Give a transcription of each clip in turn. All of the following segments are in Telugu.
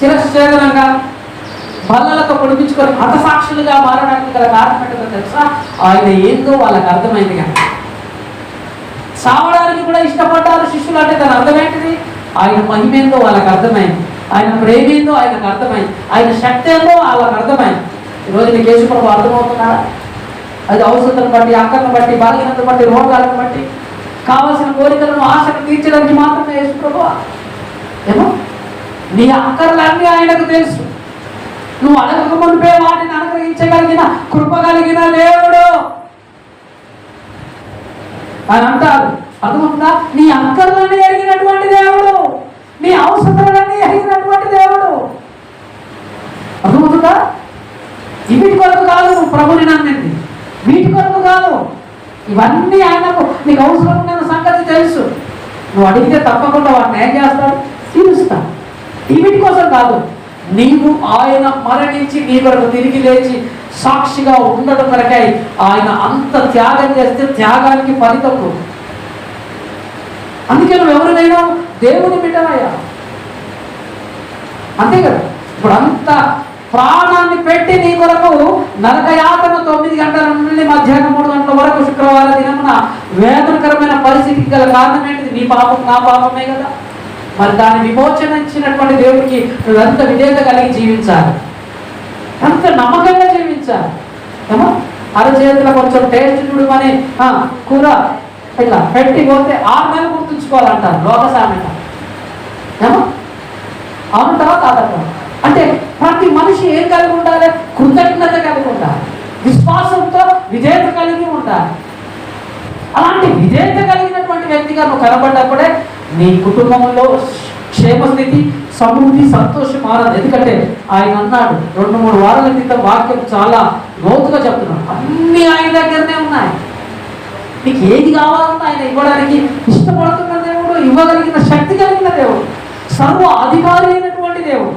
శిరశ్చేదనంగా బల్లలతో పొడిపించుకొని హతసాక్షులుగా మారడానికి గల కారణం ఏంటో తెలుసా? ఆయన ఏందో వాళ్ళకి అర్థమైంది. కానీ చావడానికి కూడా ఇష్టపడ్డారు శిష్యులు. అంటే దాని అర్థం ఏంటిది? ఆయన మహిమేందో వాళ్ళకి అర్థమైంది, ఆయన ప్రేమేందో ఆయనకు అర్థమైంది, ఆయన శక్తి ఏందో వాళ్ళకి అర్థమైంది. ఈరోజు నీకు యేసుప్రభు అర్థమవుతున్నాడా? అది అవసరాలను బట్టి, అక్కలను బట్టి, బలహీనతను బట్టి, రోగాలను బట్టి, కావలసిన కోరికలను ఆశను తీర్చడానికి మాత్రమే యేసుప్రభు ఏమో నీ అక్కర్లన్నీ ఆయనకు తెలుసు. నువ్వు అడగక మునిపే వాటిని అనుగ్రహించగలిగిన కృప కలిగిన దేవుడు అని అంటారు. అర్థమవుతుందా? నీ అక్కర్లన్నీ ఎరిగినటువంటి దేవుడు, నీ అవసరాలన్నీ ఎరిగినటువంటి దేవుడు. అర్థమవుతుందా? వీటి కొరకు కాదు నువ్వు ప్రభుని నమ్మింది, వీటి కొరకు కాదు. ఇవన్నీ ఆయనకు నీకు అవసరం ఉన్న సంగతి తెలుసు. నువ్వు అడిగితే తప్పకుండా వాడిని ఏం చేస్తాడు? తీరుస్తాడు. వీటి కోసం కాదు, నీవు ఆయన మరణించి నీ కొరకు తిరిగి లేచి సాక్షిగా ఉండడం కొరకై ఆయన అంత త్యాగం చేస్తే త్యాగానికి ఫలితం. అందుకే నువ్వు ఎవరినైనా దేవుని బిడ్డవయ్యా, అంతే కదా. ఇప్పుడు అంత ప్రాణాన్ని పెట్టి నీ కొరకు నరకయాతన 9 గంటల నుండి మధ్యాహ్నం 3 గంటల వరకు శుక్రవారం దినమున వేదనకరమైన పరిస్థితికి గల కారణం ఏంటిది? నీ పాపం నా పాపమే కదా. మరి దాన్ని విమోచన ఇచ్చినటువంటి దేవుడికి నువ్వెంత విధేయత కలిగి జీవించాలి, అంత నమ్మకంగా జీవించాలి. ఏమో అరచేతిలో కొంచెం టేస్ట్ చూడమని కూర ఇట్లా పెట్టి పోతే 6 నెలలు గుర్తుంచుకోవాలంటారు లోక సామెత. ఏమో అవునంటావా కాదంటావా? అంటే ప్రతి మనిషి ఏం కలిగి ఉండాలి? కృతజ్ఞత కలిగి ఉండాలి, విశ్వాసంతో విధేయత కలిగి ఉండాలి. అలాంటి విధేయత కలిగినటువంటి వ్యక్తిగా నువ్వు కనబడ్డప్పుడే నీ కుటుంబంలో క్షేమస్థితి, సమృద్ధి, సంతోషం మారదు. ఎందుకంటే ఆయన అన్నాడు 2-3 వారాల క్రితం వాక్యం చాలా లోతుగా చెప్తున్నాడు. అన్నీ ఆయన దగ్గరనే ఉన్నాయి. నీకు ఏది కావాలన్నా ఆయన ఇవ్వడానికి ఇష్టపడుతున్న దేవుడు, ఇవ్వగలిగిన శక్తి కలిగిన దేవుడు, సర్వ అధికారి అయినటువంటి దేవుడు,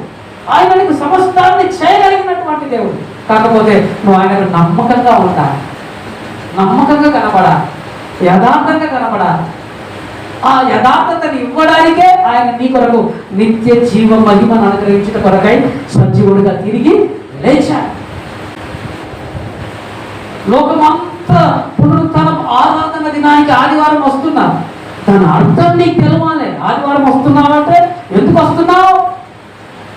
ఆయన నీకు సమస్తాన్ని చేయగలిగినటువంటి దేవుడు. కాకపోతే నువ్వు ఆయనకు నమ్మకంగా ఉండాలి, నమ్మకంగా కనబడాలి, యథార్థంగా కనబడాలి. ఆ యథార్థతని ఇవ్వడానికే ఆయన నీ కొరకు నిత్య జీవ మహిమను అనుగ్రహించిన కొరకై సజీవుడిగా తిరిగి లేచాడు. లోకమంతా పునరుత్థానం ఆరాధన దినానికి ఆదివారం వస్తున్నావు. దాని అర్థం నీకు తెలవాలి. ఆదివారం వస్తున్నావంటే ఎందుకు వస్తున్నావు?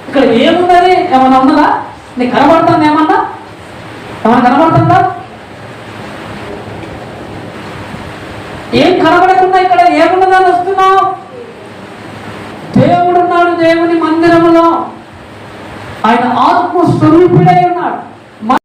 ఇక్కడ ఏమున్నది? ఏమన్నా ఉన్నదా? నీకు కనబడుతుంది? ఏమన్నా కనబడుతుందా? ఏం కనబడకుండా ఇక్కడ ఏమున్నదని వస్తున్నావు? దేవుడున్నాడు దేవుని మందిరములో, ఆయన ఆత్మ స్వరూపుడై ఉన్నాడు.